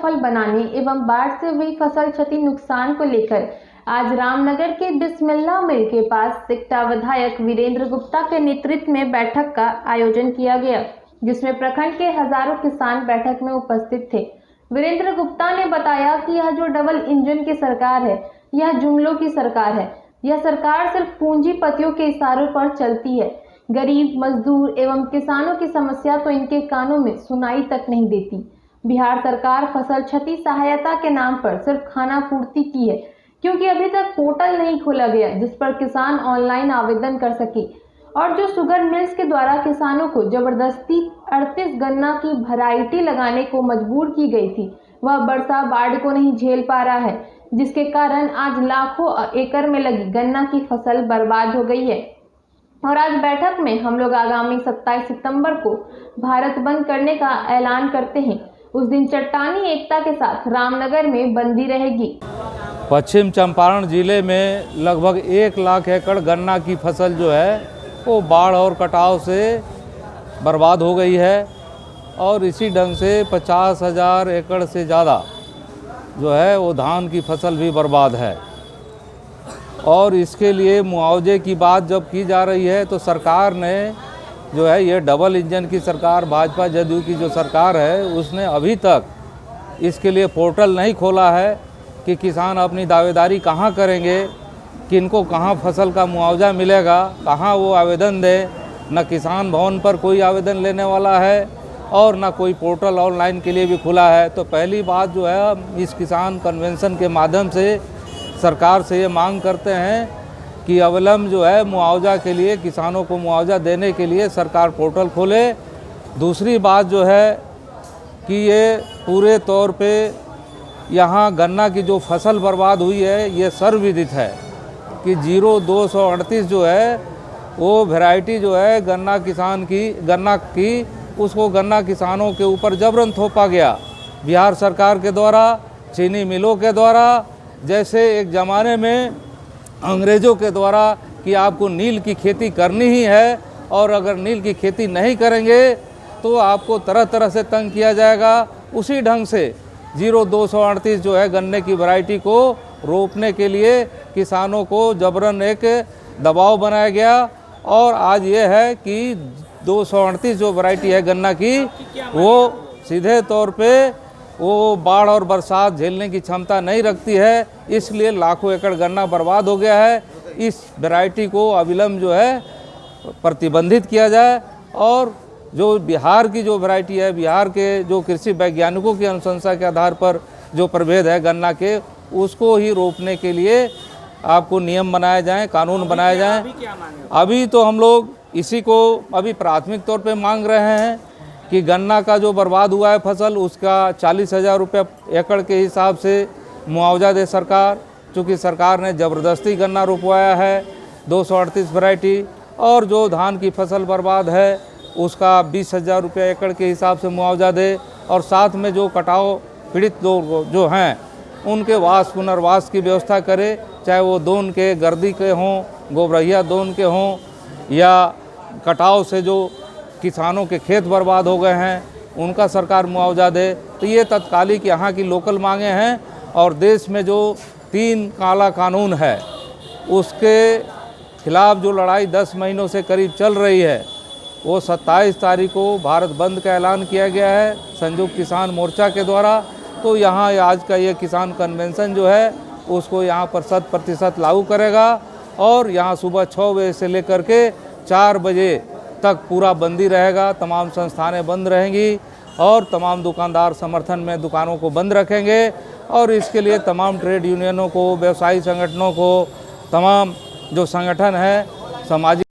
सफल बनाने एवं बाढ़ से हुई फसल क्षति नुकसान को लेकर आज रामनगर के बिस्मिल्लाह मिल के पास सिकटा विधायक वीरेंद्र गुप्ता के नेतृत्व में बैठक का आयोजन किया गया, जिसमें प्रखंड के हजारों किसान बैठक में उपस्थित थे। वीरेंद्र गुप्ता ने बताया कि यह जो डबल इंजन की सरकार है, यह जुमलों की सरकार है। यह सरकार सिर्फ पूंजीपतियों के इशारों पर चलती है। गरीब, मजदूर एवं किसानों की समस्या तो इनके कानों में सुनाई तक नहीं देती। बिहार सरकार फसल क्षति सहायता के नाम पर सिर्फ खाना पूर्ति की है, क्योंकि अभी तक पोर्टल नहीं खोला गया जिस पर किसान ऑनलाइन आवेदन कर सके। और जो शुगर मिल्स के द्वारा किसानों को जबरदस्ती 38 गन्ना की वैरायटी लगाने को मजबूर की गई थी, वह वर्षा बाढ़ को नहीं झेल पा रहा है, जिसके कारण आज लाखों एकड़ में लगी गन्ना की फसल बर्बाद हो गई है। और आज बैठक में हम लोग आगामी 27 सितंबर को भारत बंद करने का ऐलान करते हैं। उस दिन चट्टानी एकता के साथ रामनगर में बंदी रहेगी। पश्चिम चंपारण जिले में लगभग 1 लाख एकड़ गन्ना की फसल जो है वो बाढ़ और कटाव से बर्बाद हो गई है और इसी ढंग से 50,000 एकड़ से ज़्यादा जो है वो धान की फसल भी बर्बाद है। और इसके लिए मुआवजे की बात जब की जा रही है तो सरकार ने जो है ये डबल इंजन की सरकार, भाजपा जदयू की जो सरकार है, उसने अभी तक इसके लिए पोर्टल नहीं खोला है कि किसान अपनी दावेदारी कहाँ करेंगे, किनको कहाँ फसल का मुआवजा मिलेगा, कहाँ वो आवेदन दे। न किसान भवन पर कोई आवेदन लेने वाला है और न कोई पोर्टल ऑनलाइन के लिए भी खुला है। तो पहली बात जो है, इस किसान कन्वेंशन के माध्यम से सरकार से ये मांग करते हैं कि अविलंब जो है मुआवजा के लिए, किसानों को मुआवजा देने के लिए सरकार पोर्टल खोले। दूसरी बात जो है कि ये पूरे तौर पे यहाँ गन्ना की जो फसल बर्बाद हुई है, ये सर्वविदित है कि 0238 जो है वो वैरायटी जो है गन्ना की उसको गन्ना किसानों के ऊपर जबरन थोपा गया बिहार सरकार के द्वारा, चीनी मिलों के द्वारा, जैसे एक ज़माने में अंग्रेज़ों के द्वारा कि आपको नील की खेती करनी ही है और अगर नील की खेती नहीं करेंगे तो आपको तरह तरह से तंग किया जाएगा। उसी ढंग से 0238 जो है गन्ने की वैरायटी को रोपने के लिए किसानों को जबरन एक दबाव बनाया गया। और आज ये है कि 238 जो वैरायटी है गन्ना की, वो सीधे तौर पे वो बाढ़ और बरसात झेलने की क्षमता नहीं रखती है, इसलिए लाखों एकड़ गन्ना बर्बाद हो गया है। इस वैरायटी को अविलंब जो है प्रतिबंधित किया जाए और जो बिहार की जो वैरायटी है, बिहार के जो कृषि वैज्ञानिकों की अनुशंसा के आधार पर जो प्रभेद है गन्ना के, उसको ही रोपने के लिए आपको नियम बनाए जाएं, कानून बनाए जाएं। अभी तो हम लोग इसी को अभी प्राथमिक तौर पे मांग रहे हैं कि गन्ना का जो बर्बाद हुआ है फसल, उसका 40,000 रुपये एकड़ के हिसाब से मुआवजा दे सरकार, चूँकि सरकार ने ज़बरदस्ती गन्ना रोपवाया है 238 वैरायटी। और जो धान की फसल बर्बाद है उसका 20,000 रुपये एकड़ के हिसाब से मुआवजा दे और साथ में जो कटाव पीड़ित लोग जो हैं उनके पुनर्वास की व्यवस्था करे, चाहे वो दोन के, गर्दी के हों, गोबरहिया दोन के हों, या कटाव से जो किसानों के खेत बर्बाद हो गए हैं उनका सरकार मुआवजा दे। तो ये तत्कालिक यहाँ की लोकल मांगे हैं। और देश में जो 3 काला कानून है उसके खिलाफ जो लड़ाई 10 महीनों से करीब चल रही है, वो 27 तारीख को भारत बंद का ऐलान किया गया है संयुक्त किसान मोर्चा के द्वारा। तो यहाँ आज का ये किसान कन्वेंशन जो है उसको यहाँ पर 100% लागू करेगा और यहाँ सुबह 6 बजे से लेकर के 4 बजे तक पूरा बंदी रहेगा। तमाम संस्थानें बंद रहेंगी और तमाम दुकानदार समर्थन में दुकानों को बंद रखेंगे। और इसके लिए तमाम ट्रेड यूनियनों को, व्यवसायी संगठनों को, तमाम जो संगठन है, सामाजिक